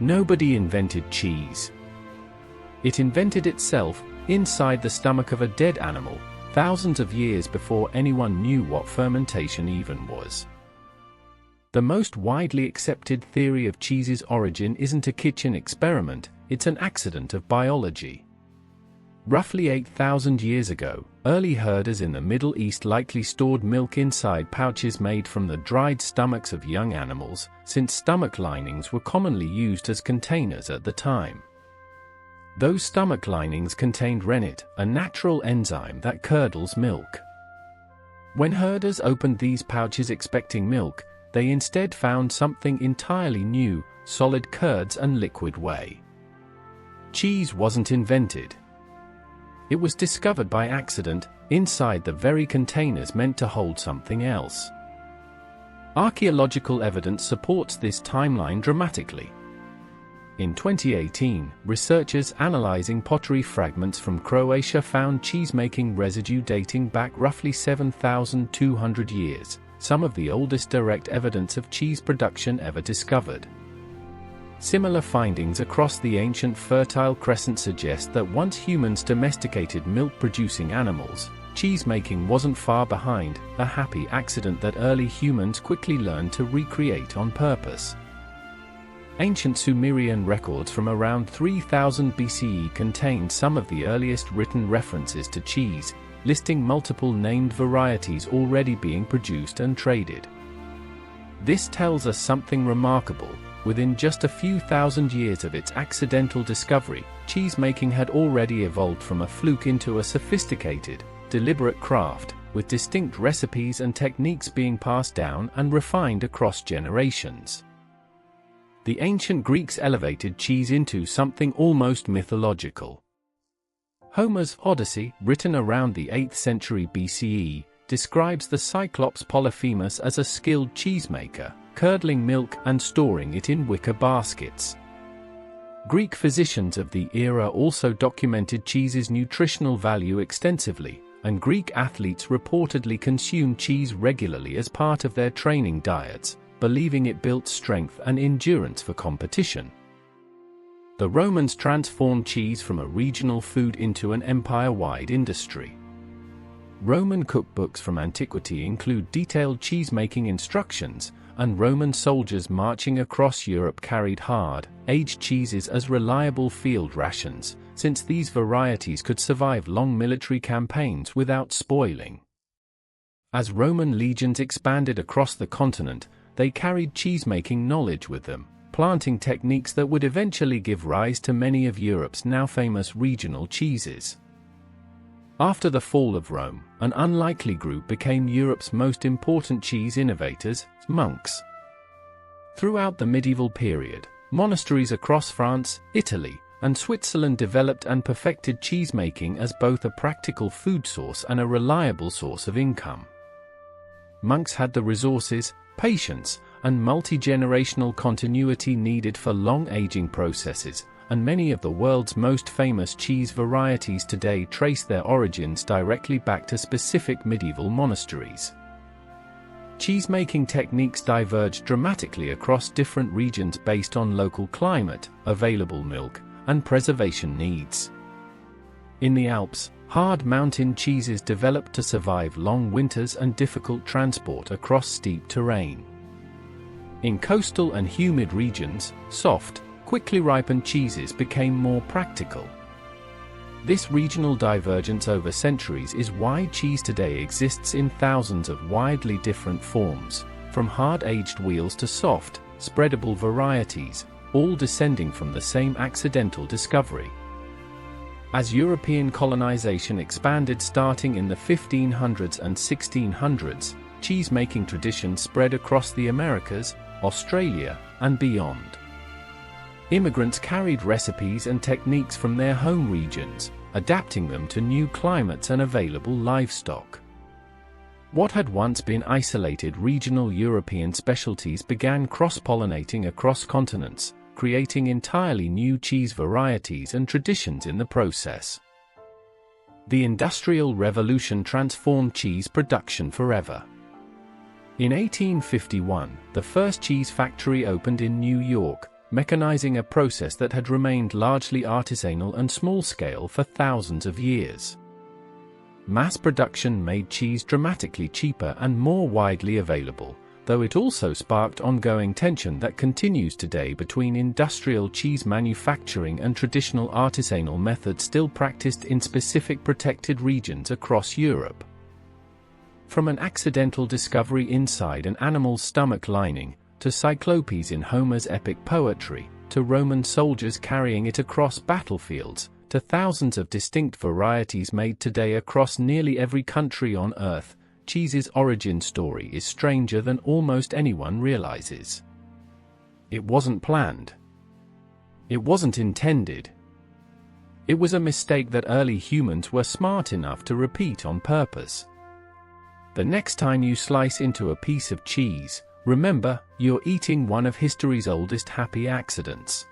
Nobody invented cheese. It invented itself, inside the stomach of a dead animal, thousands of years before anyone knew what fermentation even was. The most widely accepted theory of cheese's origin isn't a kitchen experiment, it's an accident of biology. Roughly 8,000 years ago, early herders in the Middle East likely stored milk inside pouches made from the dried stomachs of young animals, since stomach linings were commonly used as containers at the time. Those stomach linings contained rennet, a natural enzyme that curdles milk. When herders opened these pouches expecting milk, they instead found something entirely new: solid curds and liquid whey. Cheese wasn't invented. It was discovered by accident, inside the very containers meant to hold something else. Archaeological evidence supports this timeline dramatically. In 2018, researchers analyzing pottery fragments from Croatia found cheese-making residue dating back roughly 7,200 years, some of the oldest direct evidence of cheese production ever discovered. Similar findings across the ancient Fertile Crescent suggest that once humans domesticated milk-producing animals, cheese-making wasn't far behind, a happy accident that early humans quickly learned to recreate on purpose. Ancient Sumerian records from around 3000 BCE contain some of the earliest written references to cheese, listing multiple named varieties already being produced and traded. This tells us something remarkable. Within just a few thousand years of its accidental discovery, cheese-making had already evolved from a fluke into a sophisticated, deliberate craft, with distinct recipes and techniques being passed down and refined across generations. The ancient Greeks elevated cheese into something almost mythological. Homer's Odyssey, written around the 8th century BCE, describes the Cyclops Polyphemus as a skilled cheesemaker, curdling milk and storing it in wicker baskets. Greek physicians of the era also documented cheese's nutritional value extensively, and Greek athletes reportedly consumed cheese regularly as part of their training diets, believing it built strength and endurance for competition. The Romans transformed cheese from a regional food into an empire-wide industry. Roman cookbooks from antiquity include detailed cheese-making instructions, and Roman soldiers marching across Europe carried hard, aged cheeses as reliable field rations, since these varieties could survive long military campaigns without spoiling. As Roman legions expanded across the continent, they carried cheese-making knowledge with them, planting techniques that would eventually give rise to many of Europe's now famous regional cheeses. After the fall of Rome, an unlikely group became Europe's most important cheese innovators, monks. Throughout the medieval period, monasteries across France, Italy, and Switzerland developed and perfected cheesemaking as both a practical food source and a reliable source of income. Monks had the resources, patience, and multi-generational continuity needed for long aging processes, and many of the world's most famous cheese varieties today trace their origins directly back to specific medieval monasteries. Cheese-making techniques diverge dramatically across different regions based on local climate, available milk, and preservation needs. In the Alps, hard mountain cheeses developed to survive long winters and difficult transport across steep terrain. In coastal and humid regions, soft, quickly ripened cheeses became more practical. This regional divergence over centuries is why cheese today exists in thousands of widely different forms, from hard-aged wheels to soft, spreadable varieties, all descending from the same accidental discovery. As European colonization expanded starting in the 1500s and 1600s, cheese-making traditions spread across the Americas, Australia, and beyond. Immigrants carried recipes and techniques from their home regions, adapting them to new climates and available livestock. What had once been isolated regional European specialties began cross-pollinating across continents, creating entirely new cheese varieties and traditions in the process. The Industrial Revolution transformed cheese production forever. In 1851, the first cheese factory opened in New York, mechanizing a process that had remained largely artisanal and small-scale for thousands of years. Mass production made cheese dramatically cheaper and more widely available, though it also sparked ongoing tension that continues today between industrial cheese manufacturing and traditional artisanal methods still practiced in specific protected regions across Europe. From an accidental discovery inside an animal's stomach lining, to cyclopes in Homer's epic poetry, to Roman soldiers carrying it across battlefields, to thousands of distinct varieties made today across nearly every country on Earth, cheese's origin story is stranger than almost anyone realizes. It wasn't planned. It wasn't intended. It was a mistake that early humans were smart enough to repeat on purpose. The next time you slice into a piece of cheese, remember, you're eating one of history's oldest happy accidents.